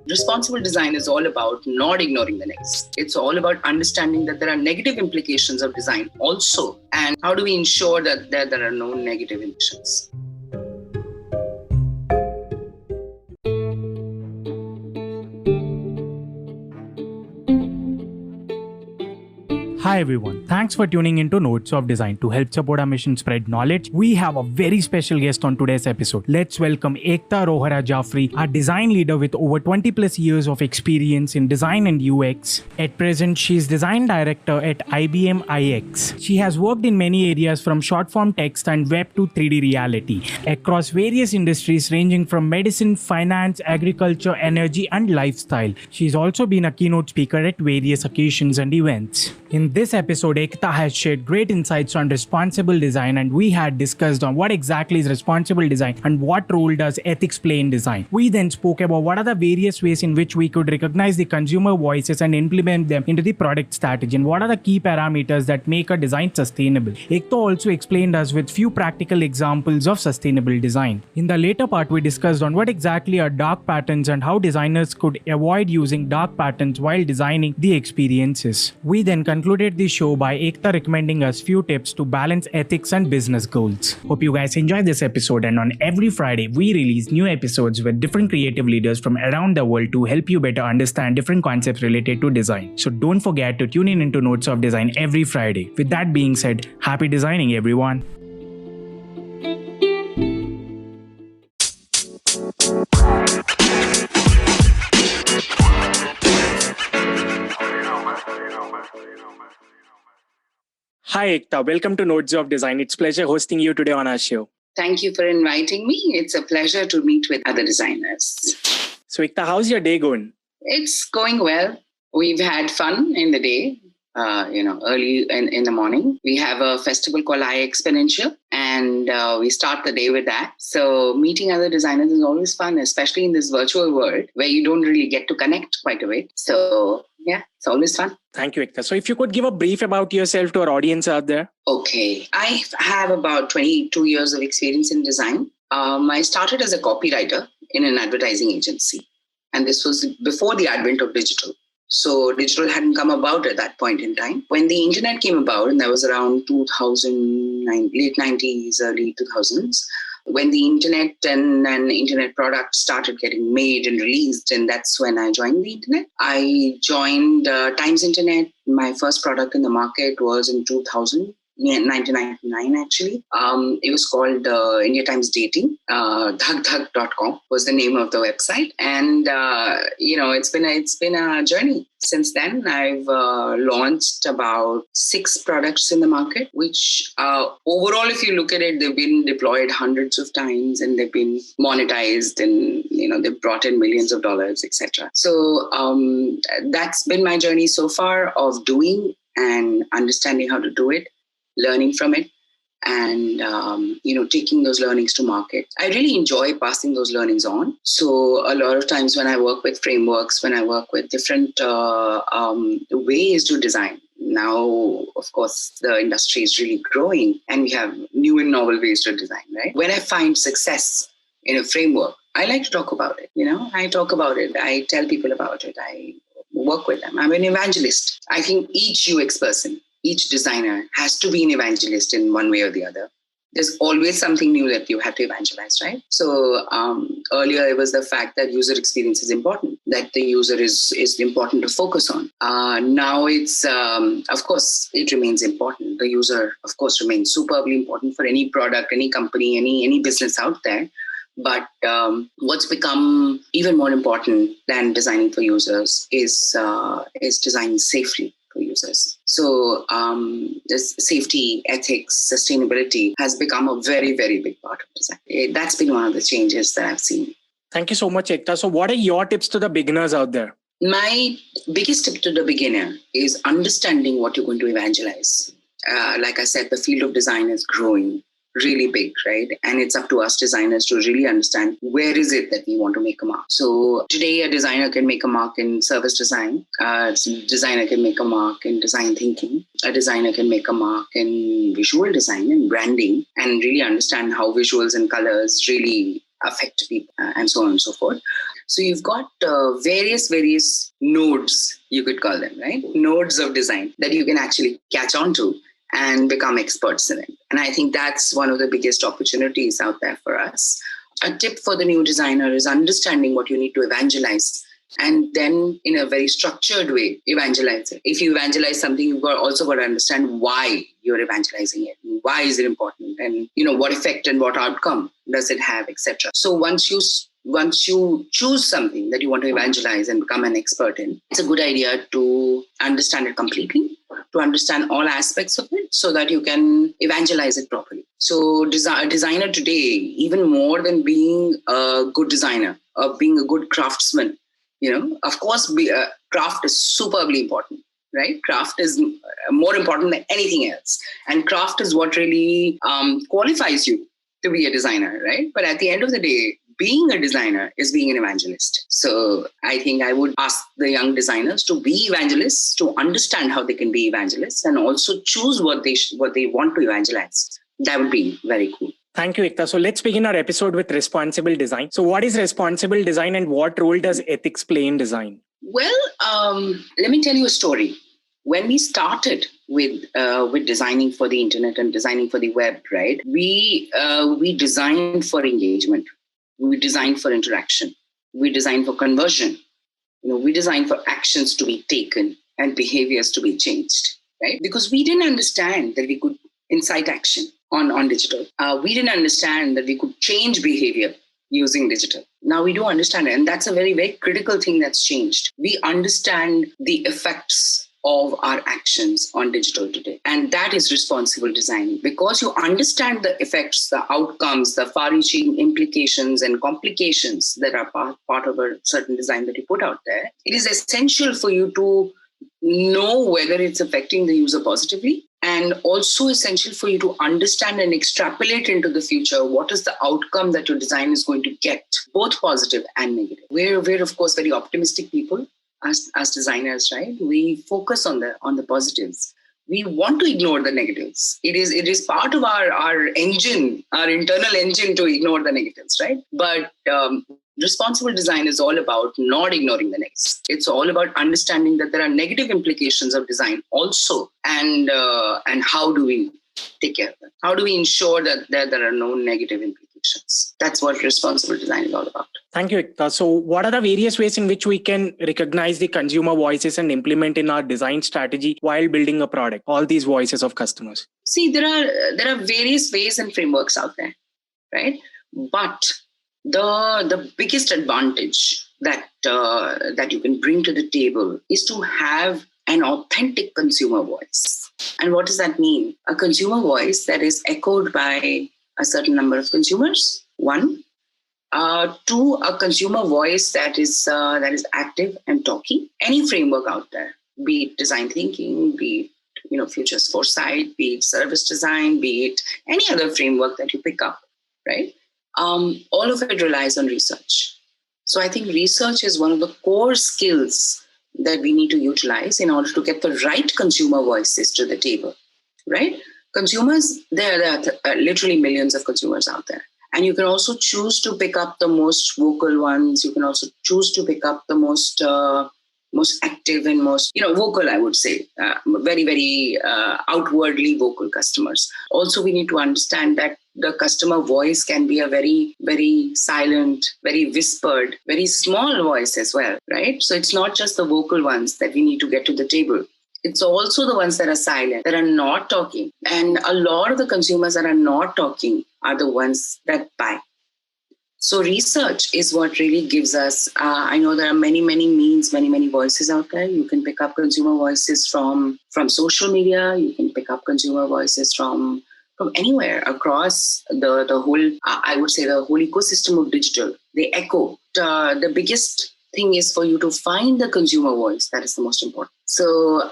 Responsible design is all about not ignoring the negatives. It's all about understanding that there are negative implications of design also. And how do we ensure that there are no negative emissions? Hi everyone, thanks for tuning into Notes of Design. To help support our mission spread knowledge, we have a very special guest on today's episode. Let's welcome Ekta Rohra Jafri, our design leader with over 20 plus years of experience in design and UX. At present, she is design director at IBM iX. She has worked in many areas from short form text and web to 3D reality across various industries ranging from medicine, finance, agriculture, energy and lifestyle. She's also been a keynote speaker at various occasions and events. In this episode, Ekta has shared great insights on responsible design, and we had discussed on what exactly is responsible design and what role does ethics play in design. We then spoke about what are the various ways in which we could recognize the consumer voices and implement them into the product strategy, and what are the key parameters that make a design sustainable. Ekta also explained us with few practical examples of sustainable design. In the later part, we discussed on what exactly are dark patterns and how designers could avoid using dark patterns while designing the experiences. We then concluded the show by Ekta recommending us few tips to balance ethics and business goals. Hope you guys enjoyed this episode, and on every Friday we release new episodes with different creative leaders from around the world to help you better understand different concepts related to design. So don't forget to tune in into Notes of Design every Friday. With that being said, happy designing everyone. Hi Ekta, welcome to Notes of Design. It's a pleasure hosting you today on our show. Thank you for inviting me. It's a pleasure to meet with other designers. So Ekta, how's your day going? It's going well. We've had fun in the day, early in the morning. We have a festival called iExponential, and we start the day with that. So meeting other designers is always fun, especially in this virtual world where you don't really get to connect quite a bit. So yeah, it's always fun. Thank you, Ekta. So if you could give a brief about yourself to our audience out there. Okay. I have about 22 years of experience in design. I started as a copywriter in an advertising agency. And this was before the advent of digital. So digital hadn't come about at that point in time. When the internet came about, and that was around 2009, late 90s, early 2000s, when the internet and internet products started getting made and released, and that's when I joined the internet. I joined Times Internet. My first product in the market was in 2000. 1999 actually. It was called India Times Dating. Dhagdhag.com was the name of the website, and it's been a journey. Since then, I've launched about 6 products in the market, which overall, if you look at it, they've been deployed hundreds of times and they've been monetized, and they've brought in millions of dollars, etc. So that's been my journey so far of doing and understanding how to do it, learning from it, and taking those learnings to market. I really enjoy passing those learnings on. So a lot of times when I work with frameworks, when I work with different ways to design, now of course the industry is really growing and we have new and novel ways to design, right? When I find success in a framework, I like to talk about it. I talk about it. I tell people about it. I work with them. I'm an evangelist. I think each UX person, each designer has to be an evangelist in one way or the other. There's always something new that you have to evangelize, right? So earlier it was the fact that user experience is important, that the user is important to focus on. Now it's, of course, it remains important. The user, of course, remains superbly important for any product, any company, any business out there. But what's become even more important than designing for users is designing safely for users. So this safety, ethics, sustainability has become a very, very big part of design. That's been one of the changes that I've seen. Thank you so much, Ekta. So what are your tips to the beginners out there? My biggest tip to the beginner is understanding what you're going to evangelize. Like I said, the field of design is growing really big, right? And it's up to us designers to really understand where is it that we want to make a mark. So today a designer can make a mark in service design. A designer can make a mark in design thinking. A designer can make a mark in visual design and branding, and really understand how visuals and colors really affect people and so on and so forth. So you've got various nodes, you could call them, right? Nodes of design that you can actually catch on to and become experts in it. And I think that's one of the biggest opportunities out there for us. A tip for the new designer is understanding what you need to evangelize, and then in a very structured way, evangelize it. If you evangelize something, you've also got to understand why you're evangelizing it. Why is it important? And what effect and what outcome does it have, etc. So once you choose something that you want to evangelize and become an expert in, it's a good idea to understand it completely, to understand all aspects of it so that you can evangelize it properly. So a designer today, even more than being a good designer or being a good craftsman, of course, craft is superbly important, right? Craft is more important than anything else. And craft is what really qualifies you to be a designer, right? But at the end of the day, being a designer is being an evangelist. So I think I would ask the young designers to be evangelists, to understand how they can be evangelists, and also choose what they want to evangelize. That would be very cool. Thank you, Ekta. So let's begin our episode with responsible design. So what is responsible design and what role does ethics play in design? Well, let me tell you a story. When we started with designing for the internet and designing for the web, right? We designed for engagement. We designed for interaction. We designed for conversion. We designed for actions to be taken and behaviors to be changed, right? Because we didn't understand that we could incite action on digital. We didn't understand that we could change behavior using digital. Now we do understand it, and that's a very, very critical thing that's changed. We understand the effects of our actions on digital today. And that is responsible design, because you understand the effects, the outcomes, the far-reaching implications and complications that are part of a certain design that you put out there. It is essential for you to know whether it's affecting the user positively, and also essential for you to understand and extrapolate into the future what is the outcome that your design is going to get, both positive and negative. We're of course very optimistic people as designers, right? We focus on the positives. We want to ignore the negatives. It is part of our engine, our internal engine, to ignore the negatives, right? But responsible design is all about not ignoring the negatives. It's all about understanding that there are negative implications of design also, and how do we take care of them? How do we ensure that there are no negative implications? That's what responsible design is all about. Thank you, Ekta. So what are the various ways in which we can recognize the consumer voices and implement in our design strategy while building a product, all these voices of customers? See, there are various ways and frameworks out there, right? But the biggest advantage that you can bring to the table is to have an authentic consumer voice. And what does that mean? A consumer voice that is echoed by a certain number of consumers, one. Two, a consumer voice that is active and talking. Any framework out there, be it design thinking, be it futures foresight, be it service design, be it any other framework that you pick up, right? All of it relies on research. So I think research is one of the core skills that we need to utilize in order to get the right consumer voices to the table, right? Consumers, there are literally millions of consumers out there. And you can also choose to pick up the most vocal ones. You can also choose to pick up the most active and most vocal, I would say, very, very outwardly vocal customers. Also, we need to understand that the customer voice can be a very, very silent, very whispered, very small voice as well, right? So it's not just the vocal ones that we need to get to the table. It's also the ones that are silent, that are not talking. And a lot of the consumers that are not talking are the ones that buy. So research is what really gives us, I know there are many, many means, many, many voices out there. You can pick up consumer voices from social media. You can pick up consumer voices from anywhere across the whole, I would say, the whole ecosystem of digital. They echo. The biggest thing is for you to find the consumer voice. That is the most important. So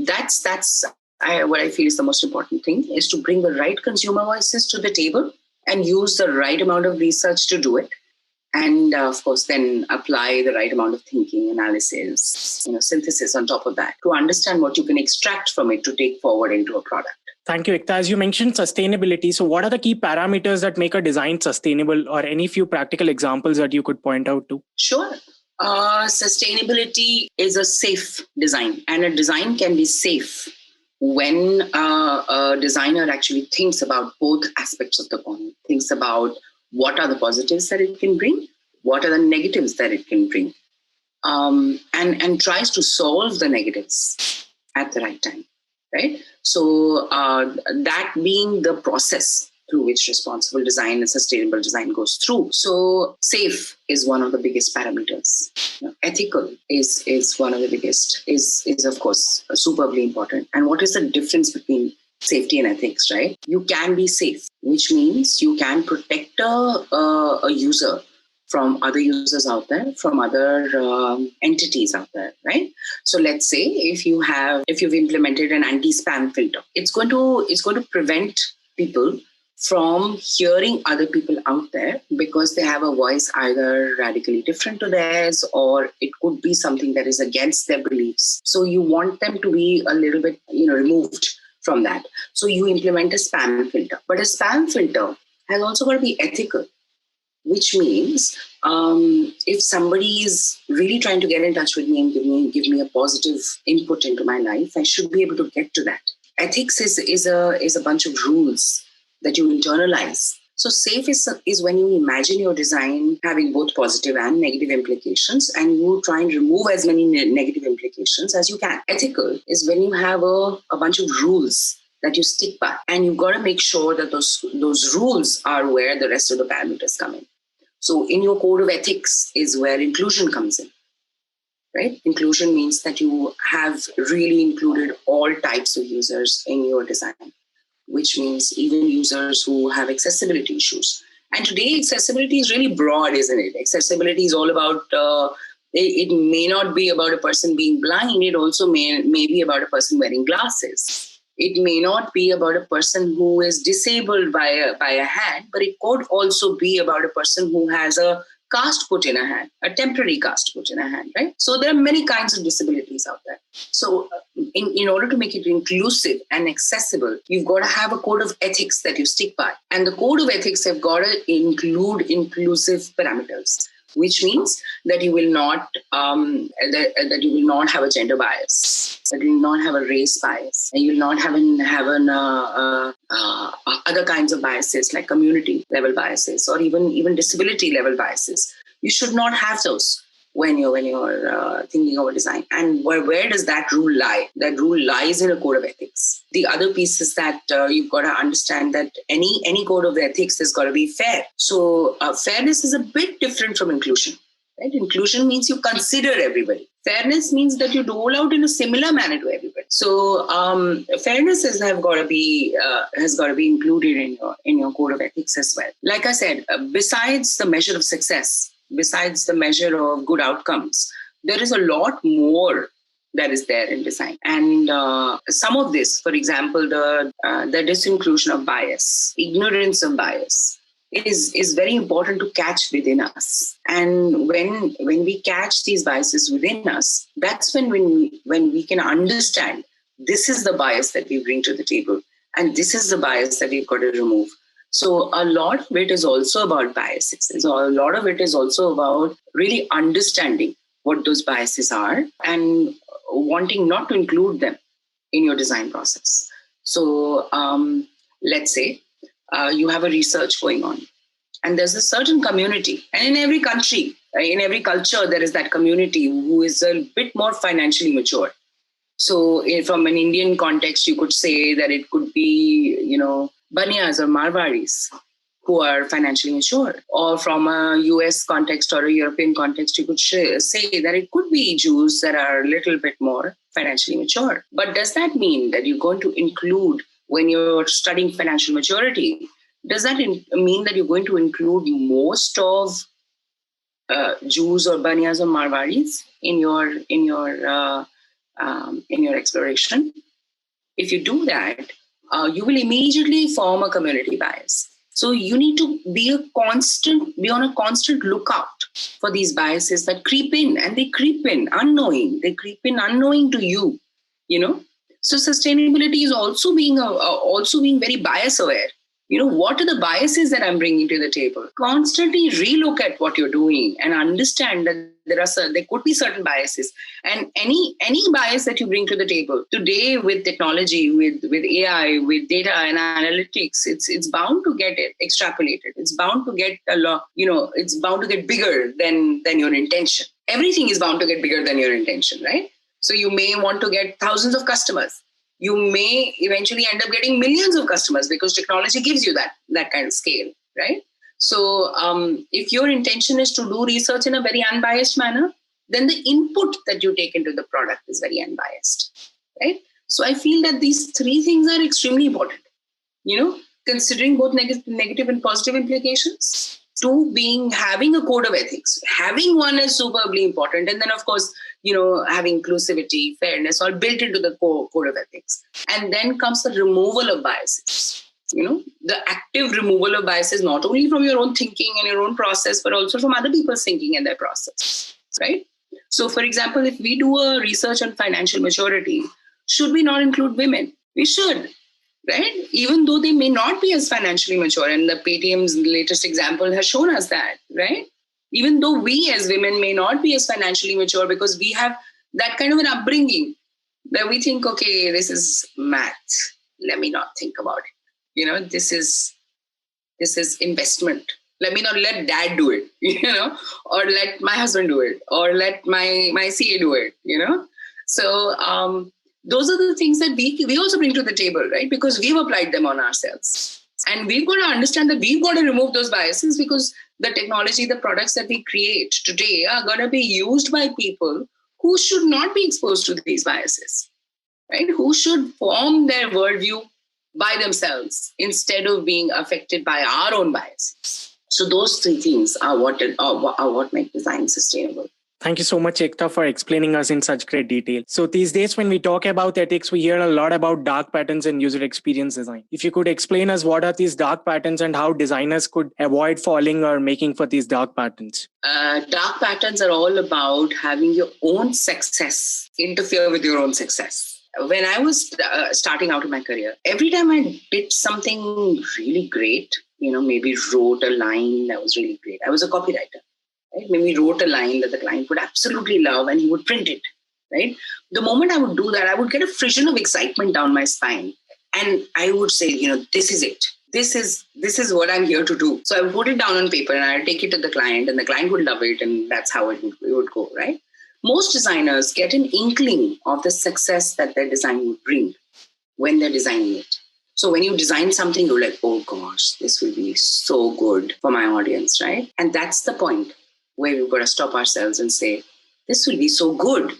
that's what I feel is the most important thing, is to bring the right consumer voices to the table and use the right amount of research to do it. And of course, then apply the right amount of thinking, analysis, synthesis on top of that to understand what you can extract from it to take forward into a product. Thank you, Ekta. As you mentioned sustainability, so what are the key parameters that make a design sustainable, or any few practical examples that you could point out to? Sure. Sustainability is a safe design, and a design can be safe when a designer actually thinks about both aspects of the coin, thinks about what are the positives that it can bring, what are the negatives that it can bring, and tries to solve the negatives at the right time, right? So that being the process through which responsible design and sustainable design goes through. So safe is one of the biggest parameters. Ethical is one of the biggest, is of course superbly important. And what is the difference between safety and ethics, right? You can be safe, which means you can protect a user from other users out there, from other entities out there, right? So let's say if you've implemented an anti-spam filter, it's going to prevent people from hearing other people out there because they have a voice either radically different to theirs, or it could be something that is against their beliefs. So you want them to be a little bit, removed from that. So you implement a spam filter, but a spam filter has also got to be ethical, which means if somebody is really trying to get in touch with me and give me a positive input into my life, I should be able to get to that. Ethics is a bunch of rules that you internalize. So safe is when you imagine your design having both positive and negative implications, and you try and remove as many negative implications as you can. Ethical is when you have a bunch of rules that you stick by, and you've got to make sure that those rules are where the rest of the parameters come in. So in your code of ethics is where inclusion comes in, right? Inclusion means that you have really included all types of users in your design, which means even users who have accessibility issues. And today, accessibility is really broad, isn't it? Accessibility is all about, it may not be about a person being blind, it also may be about a person wearing glasses. It may not be about a person who is disabled by a hand, but it could also be about a person who has a cast put in a hand, a temporary cast put in a hand, right? So there are many kinds of disabilities out there. So in order to make it inclusive and accessible, you've got to have a code of ethics that you stick by. And the code of ethics have got to include inclusive parameters, which means that you will not that you will not have a gender bias, that you will not have a race bias, and you will not have other kinds of biases like community level biases or even disability level biases. You should not have those when you're thinking of a design. And where does that rule lie? That rule lies in a code of ethics. The other piece is that you've got to understand that any code of ethics has got to be fair. So fairness is a bit different from inclusion. Right? Inclusion means you consider everybody. Fairness means that you dole out in a similar manner to everybody. So fairness has got to be included in your code of ethics as well. Like I said, besides the measure of success, besides the measure of good outcomes, there is a lot more that is there in design. And some of this, for example, the disinclusion of bias, ignorance of bias, is very important to catch within us. And when we catch these biases within us, that's when we can understand this is the bias that we bring to the table, and this is the bias that we've got to remove. So a lot of it is also about biases. So a lot of it is also about really understanding what those biases are and wanting not to include them in your design process. So let's say you have a research going on, and there's a certain community, and in every country, in every culture, there is that community who is a bit more financially mature. So from an Indian context, you could say that it could be, Banyas or Marwaris who are financially mature. Or from a US context or a European context, you could say that it could be Jews that are a little bit more financially mature. But does that mean that you're going to include, when you're studying financial maturity, does that mean that you're going to include most of Jews or Banyas or Marwaris in your exploration? If you do that, you will immediately form a community bias. So you need to be on a constant lookout for these biases that creep in, and they creep in unknowing. They creep in unknowing to you, So sustainability is also being very bias aware. What are the biases that I'm bringing to the table? Constantly relook at what you're doing and understand that there could be certain biases, and any bias that you bring to the table today with technology, with AI, with data and analytics, it's bound to get it extrapolated. It's bound to get a lot. It's bound to get bigger than your intention. Everything is bound to get bigger than your intention, right? So you may want to get thousands of customers. You may eventually end up getting millions of customers because technology gives you that kind of scale, right? So if your intention is to do research in a very unbiased manner, then the input that you take into the product is very unbiased, right? So I feel that these three things are extremely important, considering both negative and positive implications. Two being having a code of ethics. Having one is superbly important. And then, of course, having inclusivity, fairness, all built into the code of ethics. And then comes the removal of biases. The active removal of biases, not only from your own thinking and your own process, but also from other people's thinking and their process, right? So, for example, if we do a research on financial maturity, should we not include women? We should, right? Even though they may not be as financially mature, and the Paytm's latest example has shown us that, right? Even though we as women may not be as financially mature because we have that kind of an upbringing that we think, okay, this is math. Let me not think about it. This is investment. Let me not let dad do it, or let my husband do it, or let my CA do it, So those are the things that we also bring to the table, right? Because we've applied them on ourselves. And we've got to understand that we've got to remove those biases, because the technology, the products that we create today are going to be used by people who should not be exposed to these biases, right? Who should form their worldview by themselves instead of being affected by our own biases. So those three things are what make design sustainable. Thank you so much, Ekta, for explaining us in such great detail. So these days, when we talk about ethics, we hear a lot about dark patterns in user experience design. If you could explain us what are these dark patterns and how designers could avoid falling or making for these dark patterns. Dark patterns are all about having your own success interfere with your own success. When I was starting out in my career, every time I did something really great, maybe wrote a line that was really great. I was a copywriter. Right? Maybe wrote a line that the client would absolutely love and he would print it. Right? The moment I would do that, I would get a frisson of excitement down my spine. And I would say, this is it. This is what I'm here to do. So I would put it down on paper and I'd take it to the client, and the client would love it, and that's how it would go, right? Most designers get an inkling of the success that their design would bring when they're designing it. So when you design something, you're like, oh gosh, this will be so good for my audience, right? And that's the point where we've got to stop ourselves and say, this will be so good,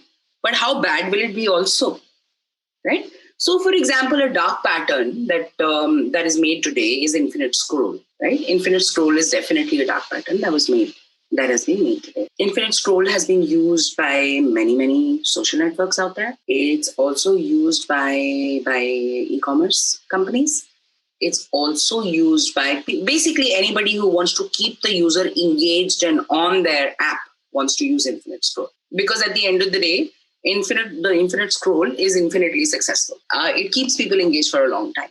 but how bad will it be also, right? So, for example, a dark pattern that is made today is infinite scroll, right? Infinite scroll is definitely a dark pattern that has been made today. Infinite scroll has been used by many, many social networks out there. It's also used by e-commerce companies. It's also used by basically anybody who wants to keep the user engaged and on their app wants to use infinite scroll. Because at the end of the day, the infinite scroll is infinitely successful. It keeps people engaged for a long time.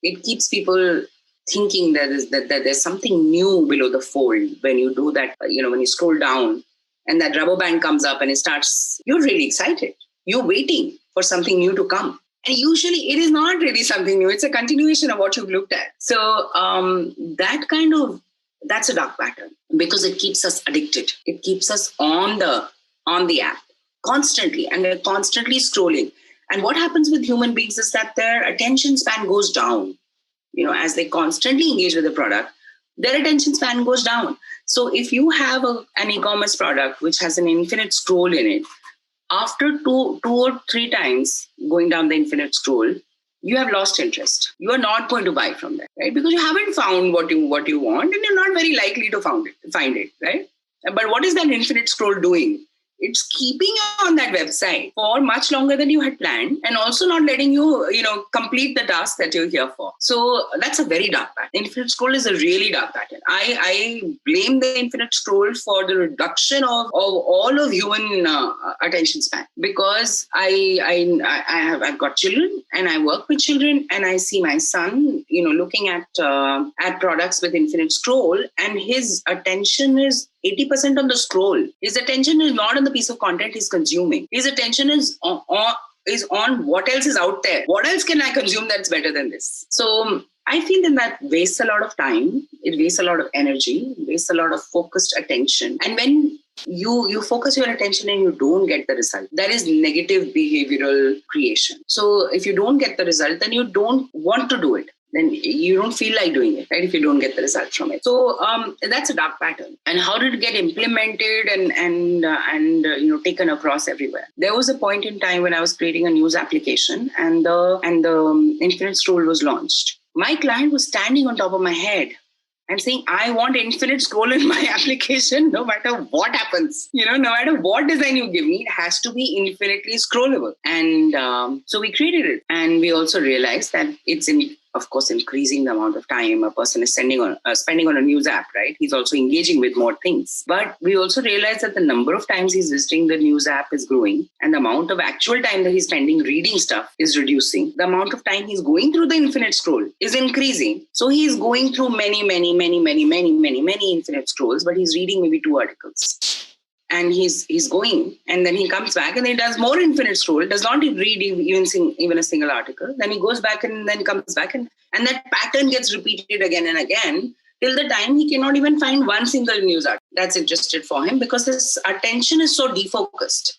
It keeps people thinking that there's something new below the fold when you do that. When you scroll down and that rubber band comes up and it starts, you're really excited. You're waiting for something new to come. And usually it is not really something new. It's a continuation of what you've looked at. So that's a dark pattern because it keeps us addicted. It keeps us on the app constantly, and they're constantly scrolling. And what happens with human beings is that their attention span goes down. As they constantly engage with the product, their attention span goes down. So if you have an e-commerce product which has an infinite scroll in it, after two or three times going down the infinite scroll, you have lost interest. You are not going to buy from there, right? Because you haven't found what you want, and you're not very likely to find it, right? But what is that infinite scroll doing? it's keeping you on that website for much longer than you had planned, and also not letting you, complete the task that you're here for. So that's a very dark pattern. Infinite scroll is a really dark pattern. I blame the infinite scroll for the reduction of all of human attention span, because I've got children and I work with children, and I see my son, looking at products with infinite scroll, and his attention is 80% on the scroll. His attention is not on the piece of content he's consuming. His attention is on what else is out there. What else can I consume that's better than this? So I feel that wastes a lot of time. It wastes a lot of energy. It wastes a lot of focused attention. And when you focus your attention and you don't get the result, that is negative behavioral creation. So if you don't get the result, then you don't want to do it. Then you don't feel like doing it, right? If you don't get the result from it. So that's a dark pattern. And how did it get implemented and taken across everywhere? There was a point in time when I was creating a news application, and the infinite scroll was launched. My client was standing on top of my head and saying, I want infinite scroll in my application, no matter what happens. No matter what design you give me, it has to be infinitely scrollable. And so we created it. And we also realized that it's of course, increasing the amount of time a person is spending on a news app, right? He's also engaging with more things. But we also realize that the number of times he's visiting the news app is growing, and the amount of actual time that he's spending reading stuff is reducing. The amount of time he's going through the infinite scroll is increasing. So he's going through many infinite scrolls, but he's reading maybe 2 articles. And he's going, and then he comes back and he does more infinite scroll, does not read even a single article. Then he goes back and then comes back, and that pattern gets repeated again and again till the time he cannot even find one single news article that's interested for him, because his attention is so defocused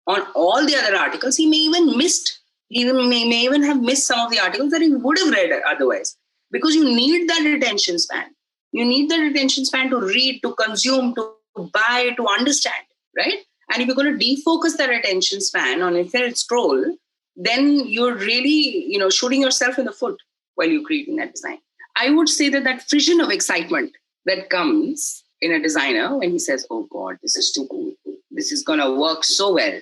on all the other articles. He may even have missed some of the articles that he would have read otherwise, because you need that attention span. You need that attention span to read, to consume, to buy, to understand, right? And if you're going to defocus that attention span on infinite scroll, then you're really, shooting yourself in the foot while you're creating that design. I would say that frisson of excitement that comes in a designer when he says, oh God, this is too cool. This is going to work so well.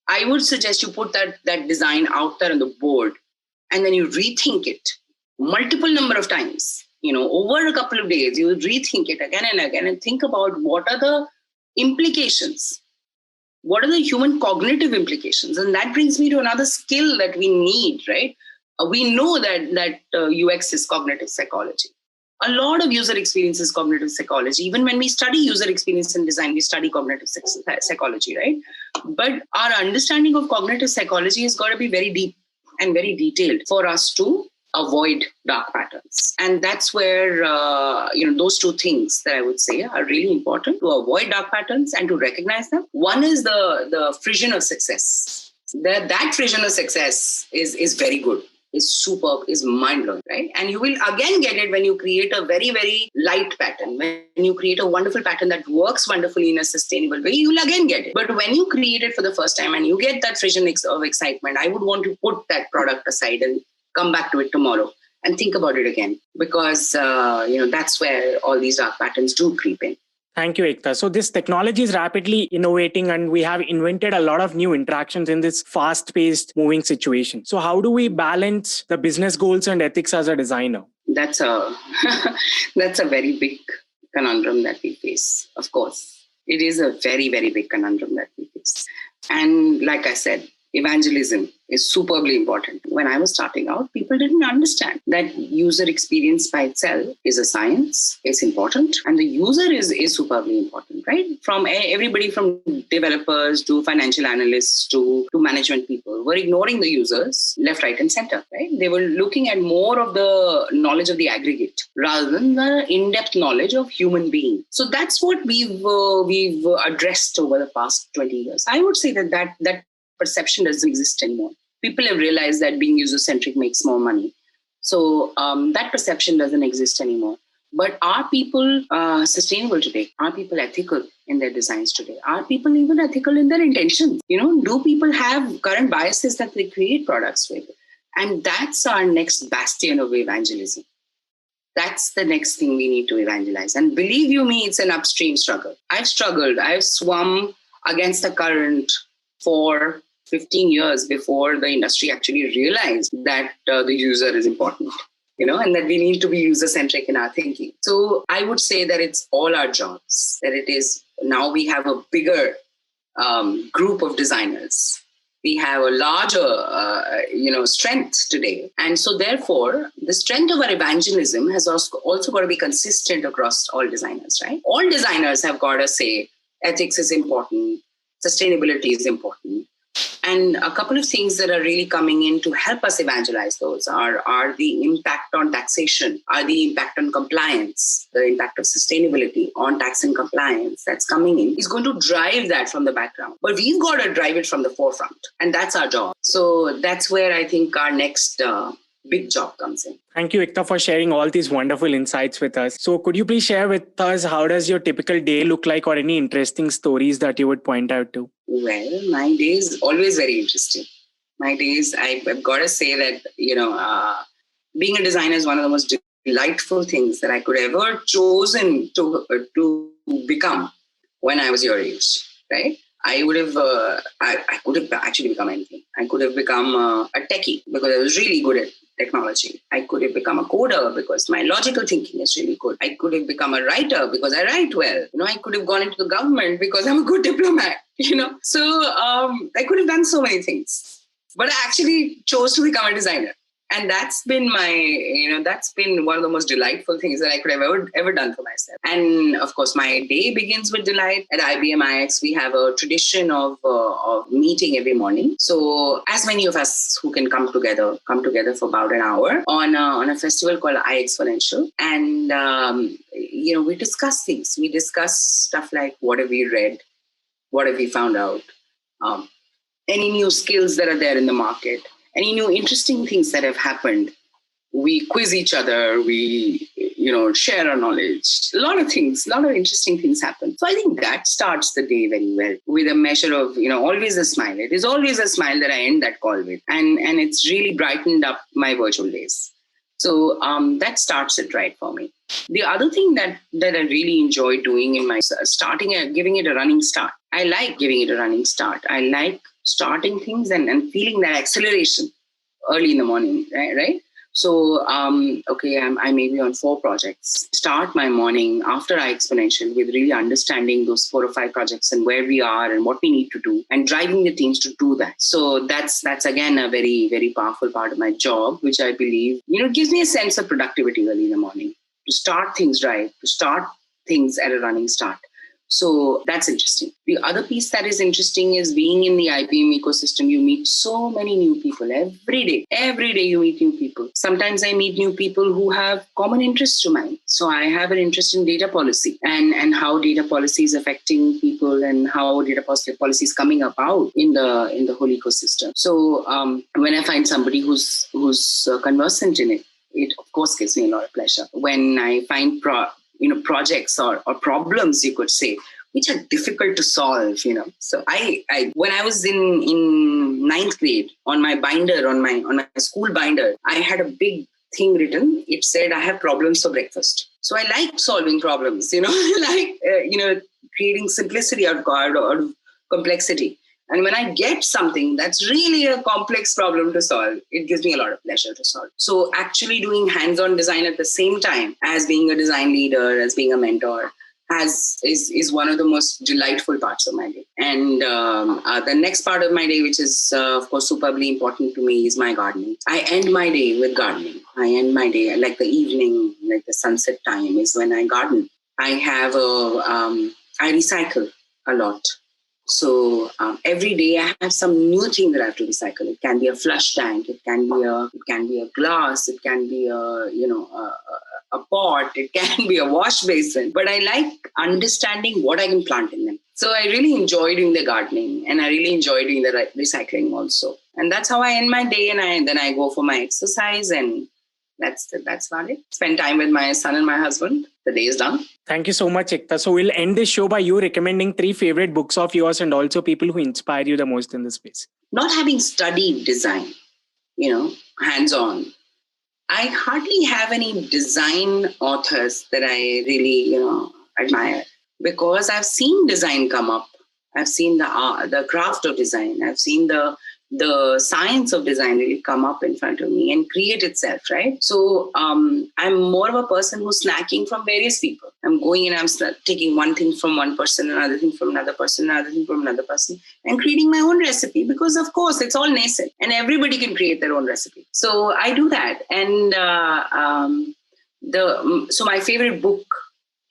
I would suggest you put that design out there on the board, and then you rethink it multiple number of times. Over a couple of days, you rethink it again and again and think about what are the implications. What are the human cognitive implications? And that brings me to another skill that we need, right? We know that UX is cognitive psychology. A lot of user experience is cognitive psychology. Even when we study user experience in design, we study cognitive psychology, right? But our understanding of cognitive psychology has got to be very deep and very detailed for us to avoid dark patterns. And that's where, those two things that I would say are really important to avoid dark patterns and to recognize them. One is the frisson of success. That frisson of success is very good, is superb, is mind-blowing, right? And you will again get it when you create a very, very light pattern. When you create a wonderful pattern that works wonderfully in a sustainable way, you will again get it. But when you create it for the first time and you get that frisson of excitement, I would want to put that product aside and come back to it tomorrow and think about it again, because that's where all these dark patterns do creep in. Thank you, Ekta. So this technology is rapidly innovating, and we have invented a lot of new interactions in this fast-paced moving situation. So how do we balance the business goals and ethics as a designer? That's a very big conundrum that we face. Of course, it is a very, very big conundrum that we face. And like I said, evangelism is superbly important. When I was starting out, people didn't understand that user experience by itself is a science, it's important, and the user is superbly important, right? From everybody from developers to financial analysts to management people were ignoring the users left, right, and center, right? They were looking at more of the knowledge of the aggregate rather than the in-depth knowledge of human being. So that's what we've addressed over the past 20 years. I would say that perception doesn't exist anymore. People have realized that being user-centric makes more money. So that perception doesn't exist anymore. But are people sustainable today? Are people ethical in their designs today? Are people even ethical in their intentions? Do people have current biases that they create products with? And that's our next bastion of evangelism. That's the next thing we need to evangelize. And believe you me, it's an upstream struggle. I've struggled. I've swum against the current for 15 years before the industry actually realized that the user is important, and that we need to be user-centric in our thinking. So I would say that it's all our jobs, that it is now we have a bigger group of designers. We have a larger, strength today. And so therefore, the strength of our evangelism has also got to be consistent across all designers, right? All designers have got to say ethics is important, sustainability is important. And a couple of things that are really coming in to help us evangelize those are the impact on taxation, are the impact on compliance, the impact of sustainability on tax and compliance that's coming in is going to drive that from the background. But we've got to drive it from the forefront. And that's our job. So that's where I think our next big job comes in. Thank you, Ekta, for sharing all these wonderful insights with us. So could you please share with us how does your typical day look like, or any interesting stories that you would point out to? Well, my day is always very interesting. My days, I've got to say that, being a designer is one of the most delightful things that I could ever chosen to become when I was your age, right? I would have, I could have actually become anything. I could have become a techie because I was really good at technology. I could have become a coder because my logical thinking is really good. I could have become a writer because I write well. I could have gone into the government because I'm a good diplomat, So I could have done so many things. But I actually chose to become a designer. And that's been that's been one of the most delightful things that I could have ever done for myself. And of course, my day begins with delight. At IBM iX, we have a tradition of meeting every morning. So as many of us who can come together for about an hour on a festival called iX Financial. And, we discuss things. We discuss stuff like what have we read? What have we found out? Any new skills that are there in the market? Any new interesting things that have happened. We quiz each other. We, share our knowledge. A lot of interesting things happen. So I think that starts the day very well with a measure of, always a smile. It is always a smile that I end that call with. And it's really brightened up my virtual days. So that starts it right for me. The other thing that I really enjoy doing in my giving it a running start. I like giving it a running start. I like starting things and feeling that acceleration early in the morning, right? So, I may be on 4 projects. Start my morning after I exponential with really understanding those 4 or 5 projects and where we are and what we need to do and driving the teams to do that. So that's again a very, very powerful part of my job, which I believe, gives me a sense of productivity early in the morning to start things right, to start things at a running start. So that's interesting. The other piece that is interesting is being in the IBM ecosystem, you meet so many new people every day. Every day you meet new people. Sometimes I meet new people who have common interests to mine. So I have an interest in data policy and how data policy is affecting people and how data policy is coming about in the whole ecosystem. So when I find somebody who's conversant in it, it of course gives me a lot of pleasure. When I find projects or problems, you could say, which are difficult to solve, So I when I was in 9th grade, on my binder, on my school binder, I had a big thing written. It said, I have problems for breakfast. So I like solving problems, I like, creating simplicity out of complexity. And when I get something that's really a complex problem to solve, it gives me a lot of pleasure to solve. So actually doing hands-on design at the same time as being a design leader, as being a mentor, is one of the most delightful parts of my day. And the next part of my day, which is, of course, superbly important to me, is my gardening. I end my day with gardening. I end my day, like the evening, like the sunset time is when I garden. I recycle a lot. So every day I have some new thing that I have to recycle. It can be a flush tank, it can be a glass, it can be a pot, it can be a wash basin. But I like understanding what I can plant in them. So I really enjoy doing the gardening and I really enjoy doing the recycling also. And that's how I end my day, and then I go for my exercise, and that's about it. Spend time with my son and my husband. The day is done. Thank you so much, Ekta. So we'll end this show by you recommending 3 favorite books of yours and also people who inspire you the most in this space. Not having studied design, hands-on, I hardly have any design authors that I really, admire, because I've seen design come up I've seen the craft of design. I've seen the science of design really come up in front of me and create itself, right? So I'm more of a person who's snacking from various people. I'm going and I'm taking one thing from one person, another thing from another person, another thing from another person, and creating my own recipe, because of course it's all nascent and everybody can create their own recipe. So I do that. And so my favorite book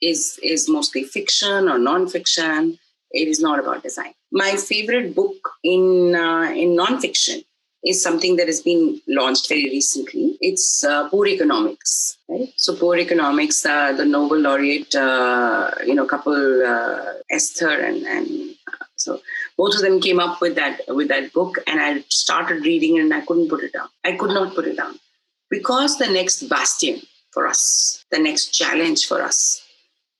is mostly fiction or non-fiction. It is not about design. My favorite book in non-fiction is something that has been launched very recently. It's Poor Economics. Right? So Poor Economics, the Nobel laureate, couple, Esther and so both of them came up with that book, and I started reading it and I couldn't put it down. I could not put it down, because the next bastion for us, the next challenge for us,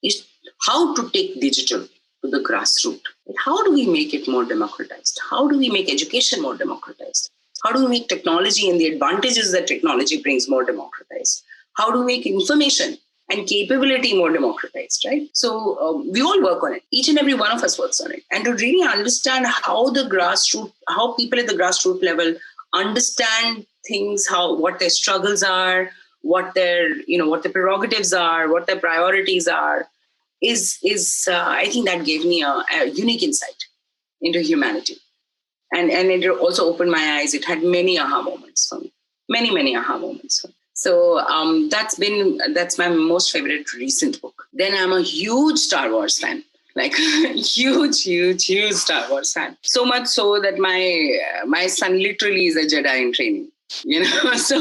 is how to take digital to the grassroots. How do we make it more democratized? How do we make education more democratized? How do we make technology and the advantages that technology brings more democratized? How do we make information and capability more democratized, right? So we all work on it. Each and every one of us works on it. And to really understand how people at the grassroots level understand things, what their struggles are, what their prerogatives are, what their priorities are, is I think that gave me a unique insight into humanity. And it also opened my eyes. It had many aha moments for me. Many aha moments for me. So that's my most favorite recent book. Then I'm a huge Star Wars fan. Like huge Star Wars fan. So much so that my son literally is a Jedi in training. So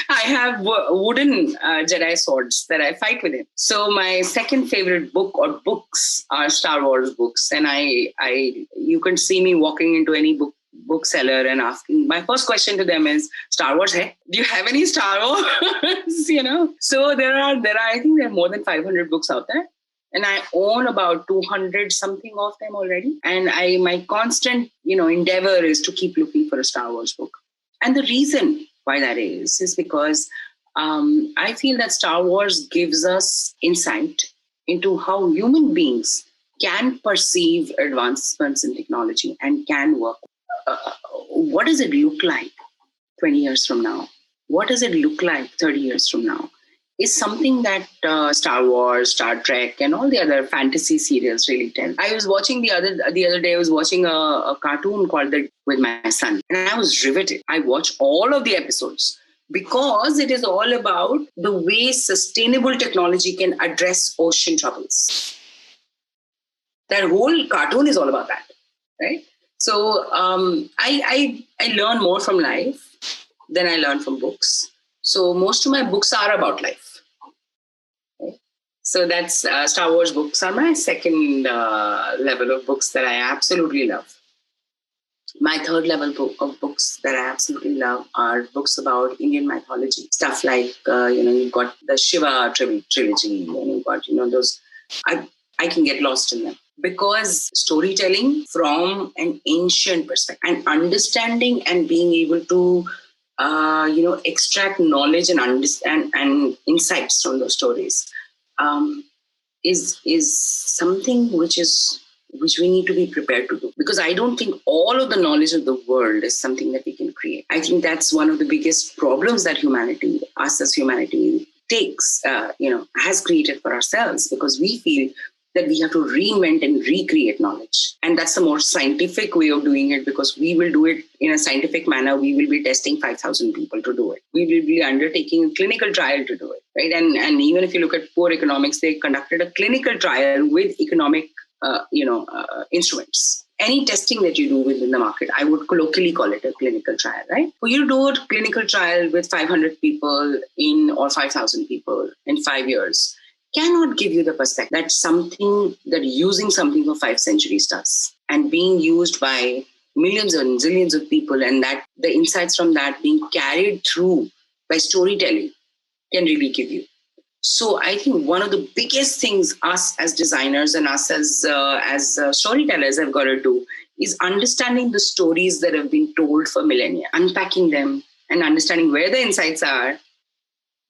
I have wooden Jedi swords that I fight with him. So my second favorite book or books are Star Wars books. And you can see me walking into any bookseller and asking, my first question to them is, Star Wars, hey? Do you have any Star Wars? So there are, I think there are more than 500 books out there. And I own about 200 something of them already. And my constant, endeavor is to keep looking for a Star Wars book. And the reason why that is because I feel that Star Wars gives us insight into how human beings can perceive advancements in technology and can work. What does it look like 20 years from now? What does it look like 30 years from now? Is something that Star Wars, Star Trek, and all the other fantasy serials really tell. I was watching the other day. I was watching a cartoon called with my son, and I was riveted. I watched all of the episodes because it is all about the way sustainable technology can address ocean troubles. That whole cartoon is all about that, right? So I learn more from life than I learn from books. So most of my books are about life. Okay? So that's Star Wars books are my second level of books that I absolutely love. My third level of books that I absolutely love are books about Indian mythology. Stuff like, you've got the Shiva trilogy, and you've got, those. I can get lost in them. Because storytelling from an ancient perspective and understanding and being able to extract knowledge and understand and insights from those stories is something which we need to be prepared to do. Because I don't think all of the knowledge of the world is something that we can create. I think that's one of the biggest problems that us as humanity has created for ourselves, because we feel that we have to reinvent and recreate knowledge. And that's the more scientific way of doing it, because we will do it in a scientific manner. We will be testing 5,000 people to do it. We will be undertaking a clinical trial to do it, right? And even if you look at Poor Economics, they conducted a clinical trial with economic, instruments. Any testing that you do within the market, I would colloquially call it a clinical trial, right? For you to do a clinical trial with 500 people or 5,000 people in 5 years, cannot give you the perspective that using something for 5 centuries does, and being used by millions and zillions of people, and that the insights from that being carried through by storytelling can really give you. So I think one of the biggest things us as designers and us as storytellers have got to do is understanding the stories that have been told for millennia, unpacking them and understanding where the insights are,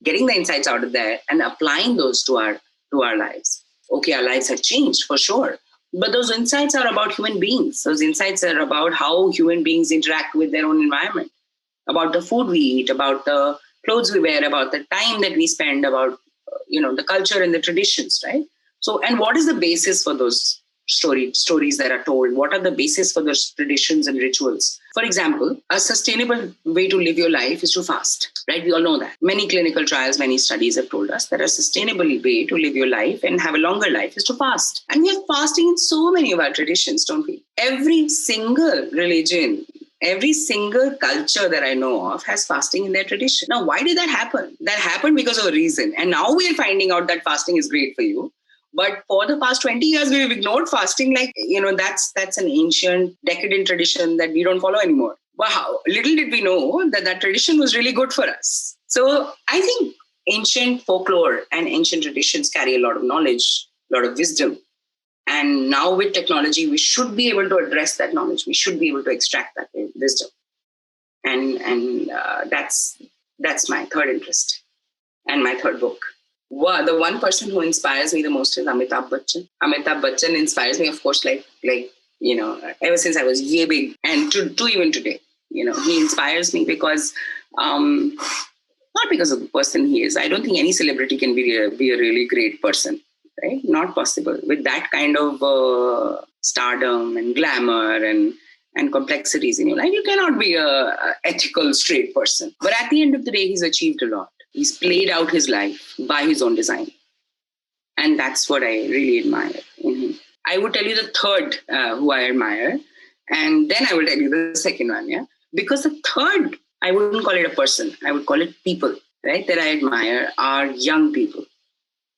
getting the insights out of there and applying those to our lives. Okay, our lives have changed for sure, But those insights are about human beings. Those insights are about how human beings interact with their own environment, about the food we eat, about the clothes we wear, about the time that we spend, about the culture and the traditions, right? So, and what is the basis for those stories that are told? What are the basis for those traditions and rituals? For example, a sustainable way to live your life is to fast, right? We all know that. Many clinical trials, many studies have told us that a sustainable way to live your life and have a longer life is to fast. And we have fasting in so many of our traditions, don't we? Every single religion, every single culture that I know of has fasting in their tradition. Now, why did that happen? That happened because of a reason. And now we are finding out that fasting is great for you. But for the past 20 years, we've ignored fasting. That's an ancient, decadent tradition that we don't follow anymore. But how little did we know that tradition was really good for us. So I think ancient folklore and ancient traditions carry a lot of knowledge, a lot of wisdom. And now with technology, we should be able to address that knowledge. We should be able to extract that wisdom. And that's my third interest and my third book. Well, the one person who inspires me the most is Amitabh Bachchan. Amitabh Bachchan inspires me, of course, ever since I was yay big, and to even today. He inspires me because, not because of the person he is. I don't think any celebrity can be a really great person, right? Not possible. With that kind of stardom and glamour and complexities in your life, you cannot be a ethical, straight person. But at the end of the day, he's achieved a lot. He's played out his life by his own design. And that's what I really admire in him. I would tell you the third who I admire, and then I will tell you the second one, yeah? Because the third, I wouldn't call it a person, I would call it people, right, that I admire are young people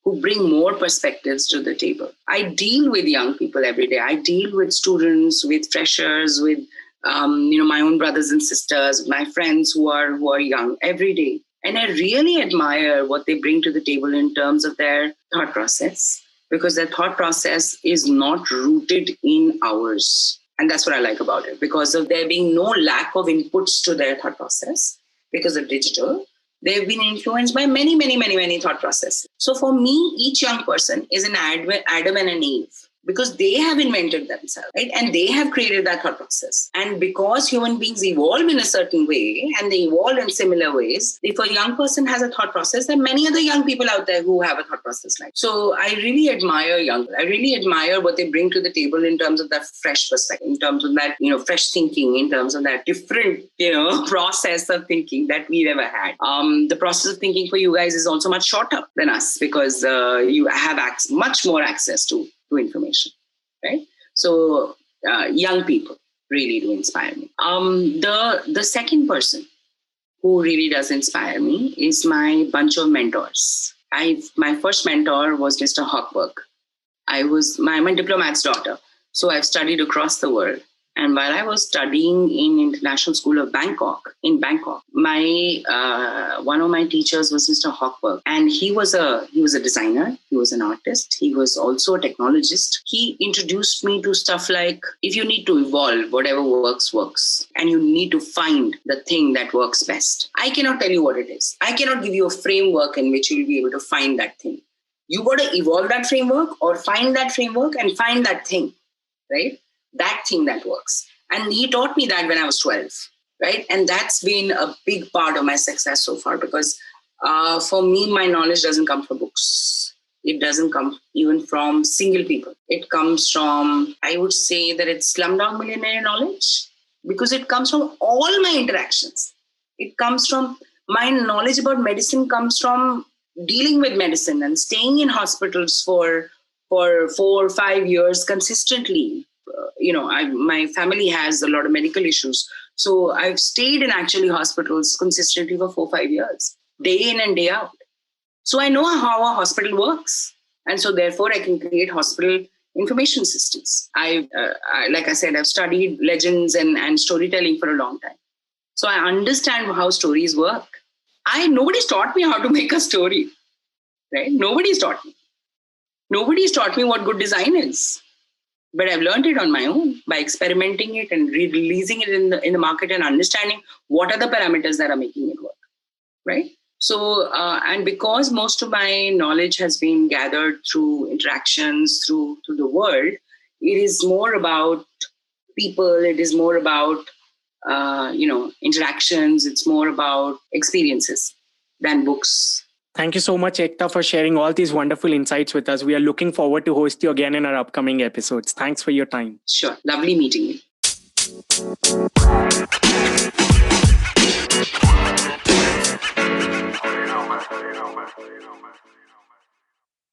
who bring more perspectives to the table. I deal with young people every day. I deal with students, with freshers, with my own brothers and sisters, my friends who are young every day. And I really admire what they bring to the table in terms of their thought process, because their thought process is not rooted in ours. And that's what I like about it. Because of there being no lack of inputs to their thought process, because of digital, they've been influenced by many, many, many, many thought processes. So for me, each young person is an Adam and an Eve, because they have invented themselves, right? And they have created that thought process. And because human beings evolve in a certain way, and they evolve in similar ways, if a young person has a thought process, there are many other young people out there who have a thought process like. So I really admire I really admire what they bring to the table in terms of that fresh perspective, in terms of that, fresh thinking, in terms of that different, process of thinking that we never had. The process of thinking for you guys is also much shorter than us, because you have much more access to information, right? So young people really do inspire me. The second person who really does inspire me is my bunch of mentors. My first mentor was Mr. Hochberg. I'm a diplomat's daughter, so I've studied across the world. And while I was studying in International School of Bangkok, my one of my teachers was Mr. Hochberg, and he was a designer. He was an artist. He was also a technologist. He introduced me to stuff like, if you need to evolve, whatever works, and you need to find the thing that works best. I cannot tell you what it is. I cannot give you a framework in which you'll be able to find that thing. You got to evolve that framework, or find that framework and find that thing, right? That thing that works. And he taught me that when I was 12, right? And that's been a big part of my success so far, because for me, my knowledge doesn't come from books. It doesn't come even from single people. It comes from, I would say that it's Slumdog Millionaire knowledge, because it comes from all my interactions. It comes from, my knowledge about medicine comes from dealing with medicine and staying in hospitals for 4 or 5 years consistently. My family has a lot of medical issues. So I've stayed in actually hospitals consistently for 4 or 5 years, day in and day out. So I know how a hospital works. And so therefore I can create hospital information systems. Like I said, I've studied legends and storytelling for a long time. So I understand how stories work. Nobody's taught me how to make a story, right? Nobody's taught me. Nobody's taught me what good design is. But I've learned it on my own by experimenting it and releasing it in the market and understanding what are the parameters that are making it work, right? So, and because most of my knowledge has been gathered through interactions, through the world, it is more about people. It is more about, interactions. It's more about experiences than books. Thank you so much, Ekta, for sharing all these wonderful insights with us. We are looking forward to host you again in our upcoming episodes. Thanks for your time. Sure. Lovely meeting you.